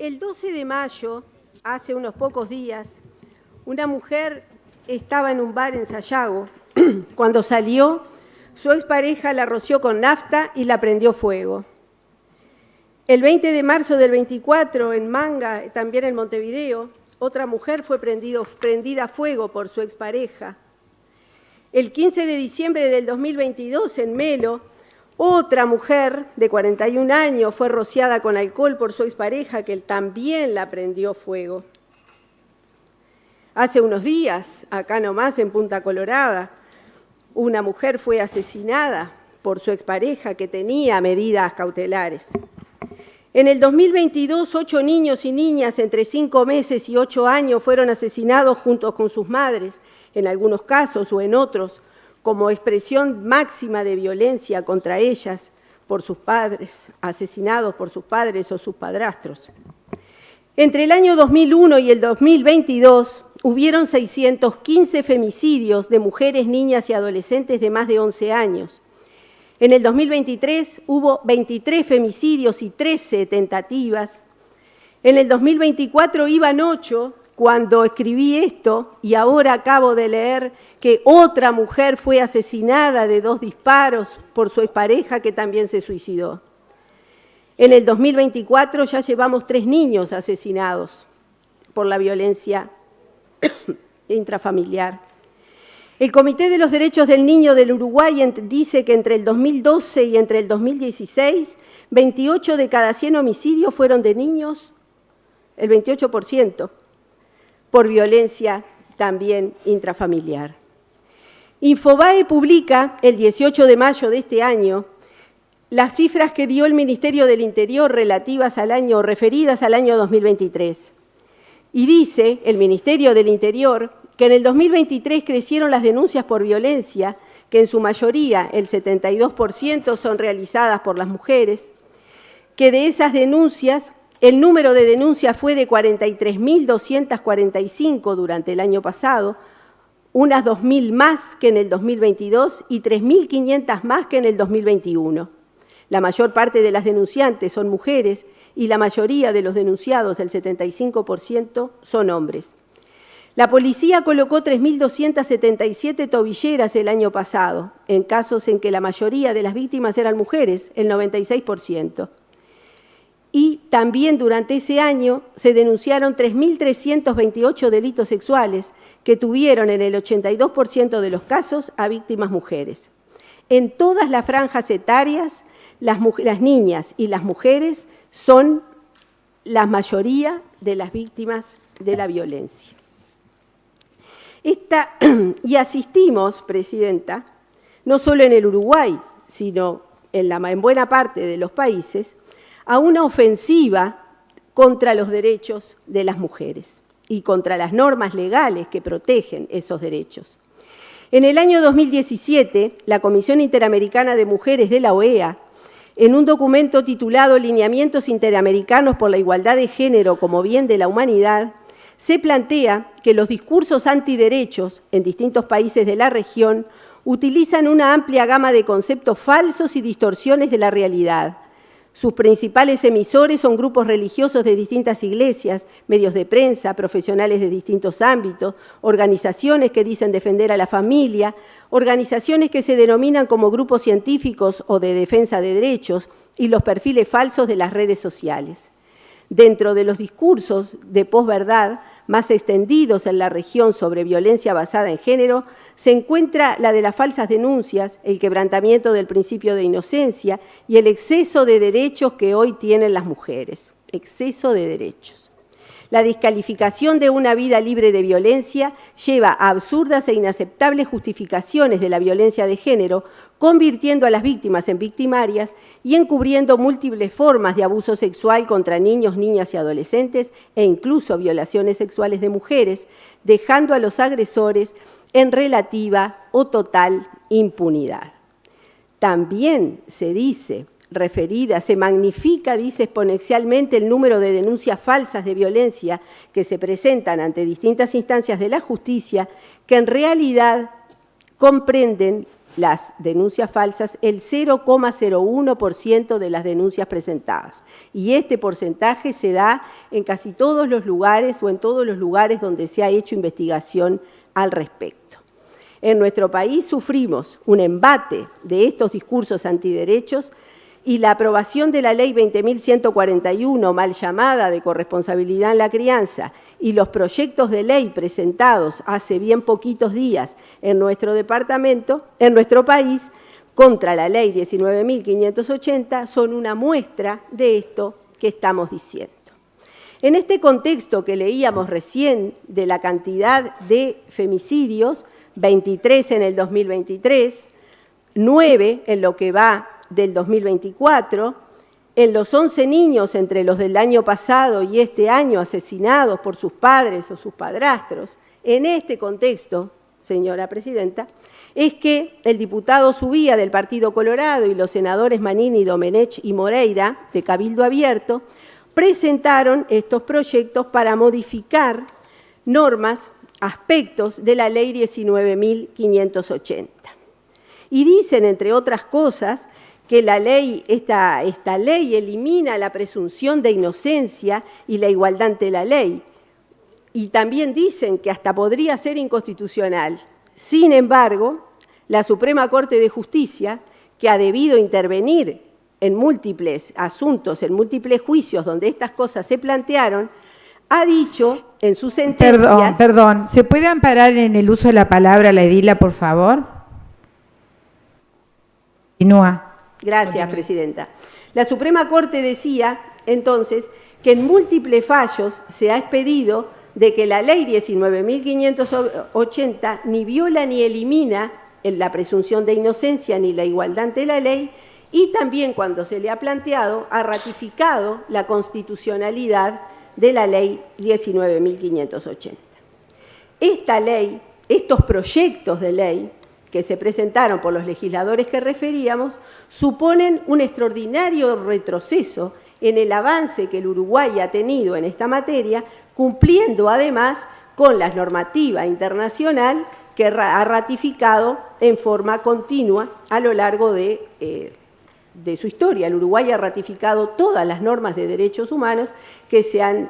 El 12 de mayo, hace unos pocos días, una mujer estaba en un bar en Sayago. Cuando salió, su expareja la roció con nafta y la prendió fuego. El 20 de marzo del 24, en Manga, también en Montevideo, otra mujer fue prendida a fuego por su expareja. El 15 de diciembre del 2022, en Melo, otra mujer de 41 años fue rociada con alcohol por su expareja, que también la prendió fuego. Hace unos días, acá nomás en Punta Colorada, una mujer fue asesinada por su expareja que tenía medidas cautelares. En el 2022, 8 niños y niñas entre 5 meses y 8 años fueron asesinados junto con sus madres, en algunos casos o en otros, como expresión máxima de violencia contra ellas por sus padres, asesinados por sus padres o sus padrastros. Entre el año 2001 y el 2022, hubieron 615 femicidios de mujeres, niñas y adolescentes de más de 11 años. En el 2023 hubo 23 femicidios y 13 tentativas. En el 2024 iban 8 cuando escribí esto, y ahora acabo de leer que otra mujer fue asesinada de 2 disparos por su expareja, que también se suicidó. En el 2024 ya llevamos 3 niños asesinados por la violencia intrafamiliar. El Comité de los Derechos del Niño del Uruguay dice que entre el 2012 y entre el 2016, 28 de cada 100 homicidios fueron de niños, el 28%, por violencia también intrafamiliar. Infobae publica el 18 de mayo de este año las cifras que dio el Ministerio del Interior referidas al año 2023. Y dice el Ministerio del Interior que en el 2023 crecieron las denuncias por violencia, que en su mayoría, el 72%, son realizadas por las mujeres, que de esas denuncias, el número de denuncias fue de 43.245 durante el año pasado, unas 2.000 más que en el 2022 y 3.500 más que en el 2021. La mayor parte de las denunciantes son mujeres y la mayoría de los denunciados, el 75%, son hombres. La policía colocó 3.277 tobilleras el año pasado, en casos en que la mayoría de las víctimas eran mujeres, el 96%. Y también durante ese año se denunciaron 3.328 delitos sexuales que tuvieron en el 82% de los casos a víctimas mujeres. En todas las franjas etarias, las niñas y las mujeres son la mayoría de las víctimas de la violencia. Y asistimos, Presidenta, no solo en el Uruguay, sino en buena parte de los países, a una ofensiva contra los derechos de las mujeres y contra las normas legales que protegen esos derechos. En el año 2017, la Comisión Interamericana de Mujeres de la OEA, en un documento titulado Lineamientos Interamericanos por la Igualdad de Género como Bien de la Humanidad, se plantea que los discursos antiderechos en distintos países de la región utilizan una amplia gama de conceptos falsos y distorsiones de la realidad. Sus principales emisores son grupos religiosos de distintas iglesias, medios de prensa, profesionales de distintos ámbitos, organizaciones que dicen defender a la familia, organizaciones que se denominan como grupos científicos o de defensa de derechos y los perfiles falsos de las redes sociales. Dentro de los discursos de posverdad más extendidos en la región sobre violencia basada en género, se encuentra la de las falsas denuncias, el quebrantamiento del principio de inocencia y el exceso de derechos que hoy tienen las mujeres. Exceso de derechos. La descalificación de una vida libre de violencia lleva a absurdas e inaceptables justificaciones de la violencia de género, convirtiendo a las víctimas en victimarias y encubriendo múltiples formas de abuso sexual contra niños, niñas y adolescentes e incluso violaciones sexuales de mujeres, dejando a los agresores en relativa o total impunidad. También se magnifica, dice exponencialmente el número de denuncias falsas de violencia que se presentan ante distintas instancias de la justicia, que en realidad comprenden las denuncias falsas el 0,01% de las denuncias presentadas. Y este porcentaje se da en casi todos los lugares o en todos los lugares donde se ha hecho investigación al respecto. En nuestro país sufrimos un embate de estos discursos antiderechos y la aprobación de la Ley 20.141, mal llamada de corresponsabilidad en la crianza, y los proyectos de ley presentados hace bien poquitos días en nuestro departamento, en nuestro país, contra la Ley 19.580, son una muestra de esto que estamos diciendo. En este contexto que leíamos recién de la cantidad de femicidios, 23 en el 2023, 9 en lo que va del 2024, en los 11 niños entre los del año pasado y este año asesinados por sus padres o sus padrastros, en este contexto, señora presidenta, es que el diputado Subía del Partido Colorado y los senadores Manini, Domenech y Moreira, de Cabildo Abierto, presentaron estos proyectos para modificar normas, aspectos de la Ley 19.580. Y dicen, entre otras cosas, que la ley, esta ley elimina la presunción de inocencia y la igualdad ante la ley. Y también dicen que hasta podría ser inconstitucional. Sin embargo, la Suprema Corte de Justicia, que ha debido intervenir en múltiples asuntos, en múltiples juicios donde estas cosas se plantearon, ha dicho en sus sentencias... Perdón, ¿se puede amparar en el uso de la palabra la edila, por favor? Continúa. Gracias, presidenta. La Suprema Corte decía, entonces, que en múltiples fallos se ha expedido de que la Ley 19.580 ni viola ni elimina la presunción de inocencia ni la igualdad ante la ley, y también, cuando se le ha planteado, ha ratificado la constitucionalidad de la Ley 19.580. Esta ley, estos proyectos de ley que se presentaron por los legisladores que referíamos, suponen un extraordinario retroceso en el avance que el Uruguay ha tenido en esta materia, cumpliendo además con la normativa internacional que ha ratificado en forma continua a lo largo de su historia. El Uruguay ha ratificado todas las normas de derechos humanos que se han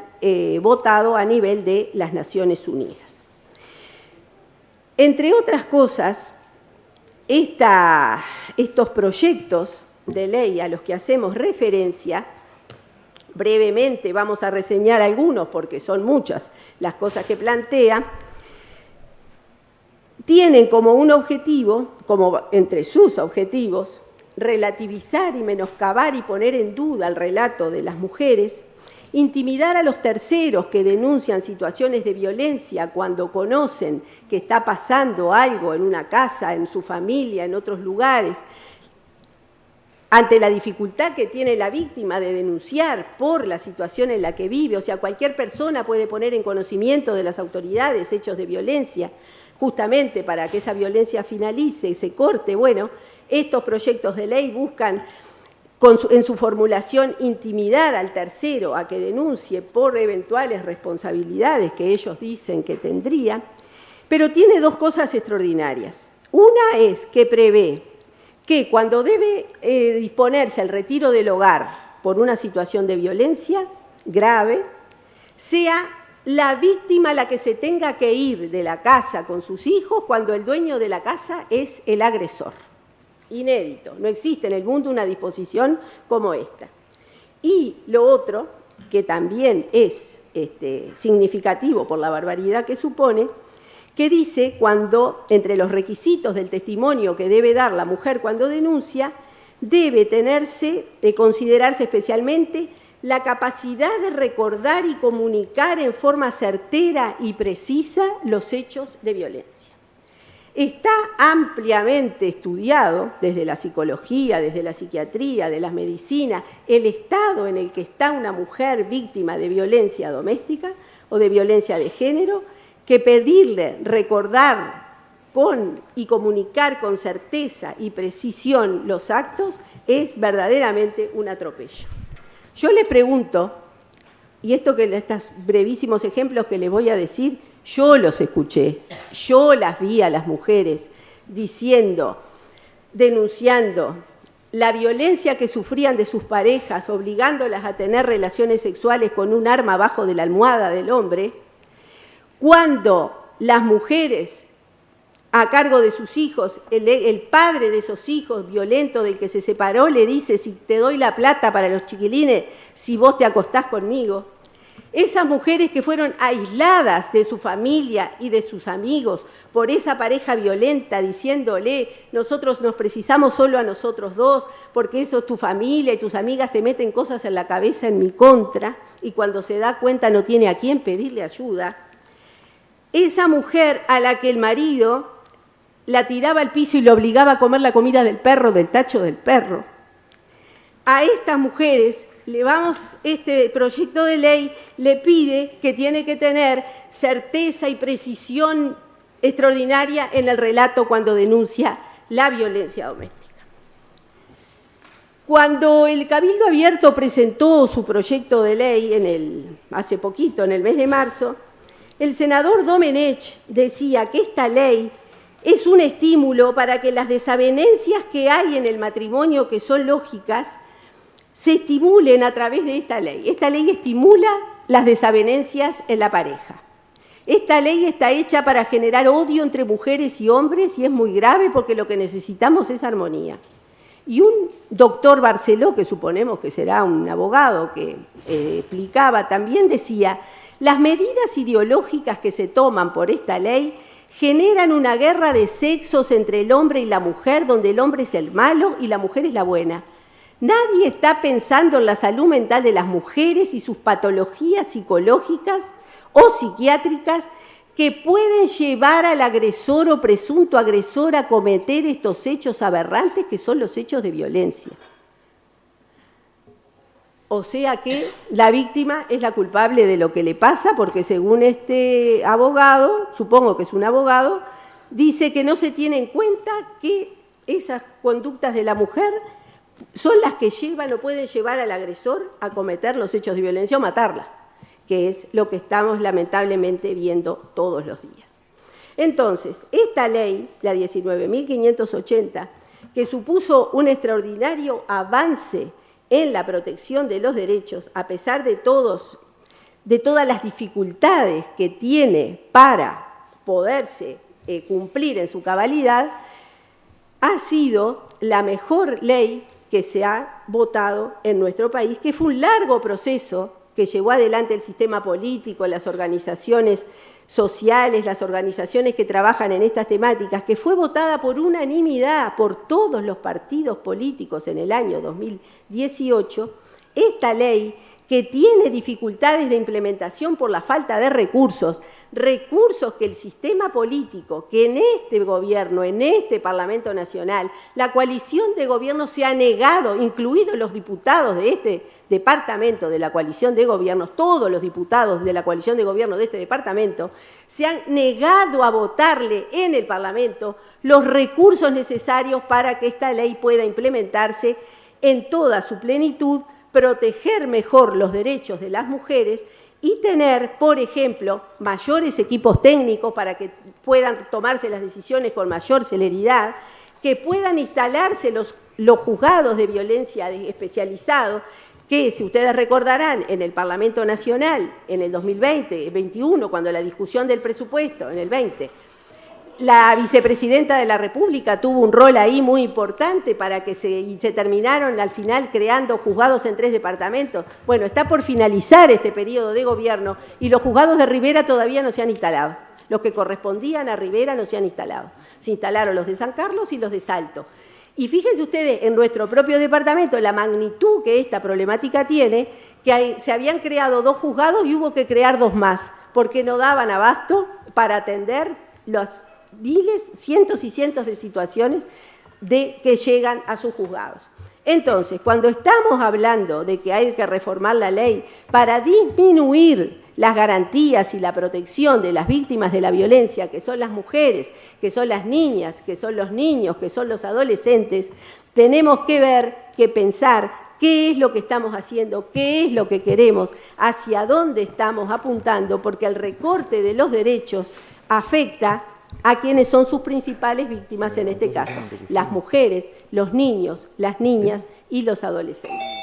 votado a nivel de las Naciones Unidas. Entre otras cosas, estos proyectos de ley a los que hacemos referencia, brevemente vamos a reseñar algunos porque son muchas las cosas que plantea, tienen como un objetivo, como entre sus objetivos, relativizar y menoscabar y poner en duda el relato de las mujeres, intimidar a los terceros que denuncian situaciones de violencia cuando conocen que está pasando algo en una casa, en su familia, en otros lugares, ante la dificultad que tiene la víctima de denunciar por la situación en la que vive. O sea, cualquier persona puede poner en conocimiento de las autoridades hechos de violencia, justamente para que esa violencia finalice y se corte. Bueno, estos proyectos de ley buscan, en su formulación, intimidar al tercero a que denuncie por eventuales responsabilidades que ellos dicen que tendría, pero tiene dos cosas extraordinarias. Una es que prevé que cuando debe disponerse el retiro del hogar por una situación de violencia grave, sea la víctima la que se tenga que ir de la casa con sus hijos cuando el dueño de la casa es el agresor. Inédito, no existe en el mundo una disposición como esta. Y lo otro, que también es significativo por la barbaridad que supone, que dice cuando, entre los requisitos del testimonio que debe dar la mujer cuando denuncia, debe considerarse especialmente la capacidad de recordar y comunicar en forma certera y precisa los hechos de violencia. Está ampliamente estudiado desde la psicología, desde la psiquiatría, de la medicina, el estado en el que está una mujer víctima de violencia doméstica o de violencia de género, que pedirle recordar y comunicar con certeza y precisión los actos es verdaderamente un atropello. Yo le pregunto, y estos brevísimos ejemplos que les voy a decir, yo los escuché, yo las vi a las mujeres diciendo denunciando la violencia que sufrían de sus parejas, obligándolas a tener relaciones sexuales con un arma abajo de la almohada del hombre, cuando las mujeres a cargo de sus hijos, el padre de esos hijos violento del que se separó le dice: si te doy la plata para los chiquilines, si vos te acostás conmigo. Esas mujeres que fueron aisladas de su familia y de sus amigos por esa pareja violenta, diciéndole: nosotros nos precisamos solo a nosotros dos, porque eso tu familia y tus amigas te meten cosas en la cabeza en mi contra, y cuando se da cuenta no tiene a quién pedirle ayuda. Esa mujer a la que el marido la tiraba al piso y le obligaba a comer la comida del perro, del tacho del perro. A estas mujeres este proyecto de ley le pide que tiene que tener certeza y precisión extraordinaria en el relato cuando denuncia la violencia doméstica. Cuando el Cabildo Abierto presentó su proyecto de ley hace poquito, en el mes de marzo, el senador Domenech decía que esta ley es un estímulo para que las desavenencias que hay en el matrimonio, que son lógicas, se estimulen a través de esta ley. Esta ley estimula las desavenencias en la pareja. Esta ley está hecha para generar odio entre mujeres y hombres y es muy grave porque lo que necesitamos es armonía. Y un doctor Barceló, que suponemos que será un abogado que explicaba, también decía: las medidas ideológicas que se toman por esta ley generan una guerra de sexos entre el hombre y la mujer, donde el hombre es el malo y la mujer es la buena. Nadie está pensando en la salud mental de las mujeres y sus patologías psicológicas o psiquiátricas que pueden llevar al agresor o presunto agresor a cometer estos hechos aberrantes que son los hechos de violencia. O sea que la víctima es la culpable de lo que le pasa, porque según este abogado, supongo que es un abogado, dice que no se tiene en cuenta que esas conductas de la mujer son las que llevan o pueden llevar al agresor a cometer los hechos de violencia o matarla, que es lo que estamos lamentablemente viendo todos los días. Entonces, esta ley, la 19.580, que supuso un extraordinario avance en la protección de los derechos, a pesar de todas las dificultades que tiene para poderse cumplir en su cabalidad, ha sido la mejor ley que se ha votado en nuestro país, que fue un largo proceso que llevó adelante el sistema político, las organizaciones sociales, las organizaciones que trabajan en estas temáticas, que fue votada por unanimidad por todos los partidos políticos en el año 2018, esta ley que tiene dificultades de implementación por la falta de recursos que el sistema político, que en este gobierno, en este Parlamento Nacional, la coalición de gobierno se ha negado, incluidos los diputados de este departamento de la coalición de gobiernos, todos los diputados de la coalición de gobierno de este departamento, se han negado a votarle en el Parlamento los recursos necesarios para que esta ley pueda implementarse en toda su plenitud, proteger mejor los derechos de las mujeres y tener, por ejemplo, mayores equipos técnicos para que puedan tomarse las decisiones con mayor celeridad, que puedan instalarse los juzgados de violencia especializados, que, si ustedes recordarán, en el Parlamento Nacional, en el 2020-21, cuando la discusión del presupuesto, en el 20, la vicepresidenta de la República tuvo un rol ahí muy importante para que se terminaron al final creando juzgados en 3 departamentos. Bueno, está por finalizar este periodo de gobierno y los juzgados de Rivera todavía no se han instalado. Los que correspondían a Rivera no se han instalado. Se instalaron los de San Carlos y los de Salto. Y fíjense ustedes, en nuestro propio departamento, la magnitud que esta problemática tiene, que se habían creado 2 juzgados y hubo que crear 2 más, porque no daban abasto para atender los miles, cientos y cientos de situaciones que llegan a sus juzgados. Entonces, cuando estamos hablando de que hay que reformar la ley para disminuir las garantías y la protección de las víctimas de la violencia, que son las mujeres, que son las niñas, que son los niños, que son los adolescentes, tenemos que ver, que pensar qué es lo que estamos haciendo, qué es lo que queremos, hacia dónde estamos apuntando, porque el recorte de los derechos afecta a quienes son sus principales víctimas en este caso, las mujeres, los niños, las niñas y los adolescentes.